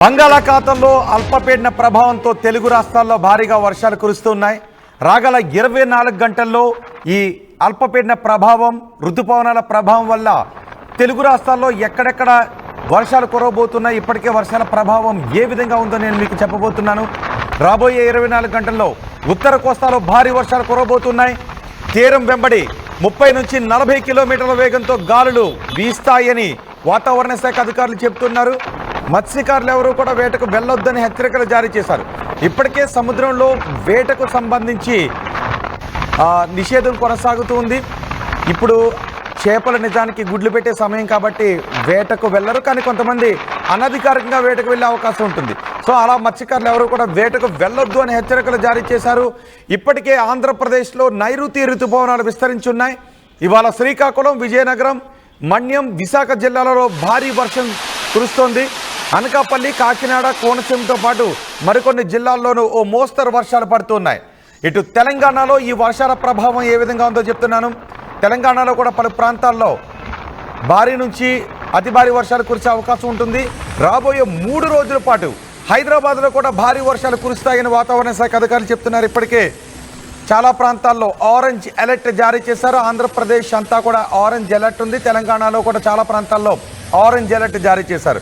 బంగాళాఖాతంలో అల్పపీడన ప్రభావంతో తెలుగు రాష్ట్రాల్లో భారీగా వర్షాలు కురుస్తున్నాయి. రాగల 24 గంటల్లో ఈ అల్పపీడన ప్రభావం, ఋతుపవనాల ప్రభావం వల్ల తెలుగు రాష్ట్రాల్లో ఎక్కడెక్కడ వర్షాలు కురవబోతున్నాయి, ఇప్పటికే వర్షాల ప్రభావం ఏ విధంగా ఉందో నేను మీకు చెప్పబోతున్నాను. రాబోయే 24 గంటల్లో ఉత్తర కోస్తాలో భారీ వర్షాలు కురవబోతున్నాయి. తీరం వెంబడి 30 నుంచి 40 కిలోమీటర్ల వేగంతో గాలులు వీస్తాయని వాతావరణ శాఖ అధికారులు చెబుతున్నారు. మత్స్యకారులు ఎవరూ కూడా వేటకు వెళ్ళొద్దని హెచ్చరికలు జారీ చేశారు. ఇప్పటికే సముద్రంలో వేటకు సంబంధించి నిషేధం కొనసాగుతూ ఉంది. ఇప్పుడు చేపలు నిజానికి గుడ్లు పెట్టే సమయం కాబట్టి వేటకు వెళ్ళరు, కానీ కొంతమంది అనధికారికంగా వేటకు వెళ్ళే అవకాశం ఉంటుంది. సో అలా మత్స్యకారులు ఎవరు కూడా వేటకు వెళ్ళొద్దు అని హెచ్చరికలు జారీ చేశారు. ఇప్పటికే ఆంధ్రప్రదేశ్లో నైరుతి ఋతుపవనాలు విస్తరించున్నాయి. ఇవాళ శ్రీకాకుళం, విజయనగరం, మన్యం, విశాఖ జిల్లాలలో భారీ వర్షం కురుస్తోంది. అనకాపల్లి, కాకినాడ, కోనసీమతో పాటు మరికొన్ని జిల్లాల్లోనూ ఓ మోస్తరు వర్షాలు పడుతున్నాయి. ఇటు తెలంగాణలో ఈ వర్షాల ప్రభావం ఏ విధంగా ఉందో చెప్తున్నాను. తెలంగాణలో కూడా పలు ప్రాంతాల్లో భారీ నుంచి అతి భారీ వర్షాలు కురిసే అవకాశం ఉంటుంది. రాబోయే 3 రోజుల పాటు హైదరాబాద్లో కూడా భారీ వర్షాలు కురుస్తాయని వాతావరణ శాఖ అధికారులు చెప్తున్నారు. ఇప్పటికే చాలా ప్రాంతాల్లో ఆరెంజ్ అలర్ట్ జారీ చేశారు. ఆంధ్రప్రదేశ్ అంతా కూడా ఆరెంజ్ అలర్ట్ ఉంది. తెలంగాణలో కూడా చాలా ప్రాంతాల్లో ఆరెంజ్ అలర్ట్ జారీ చేశారు.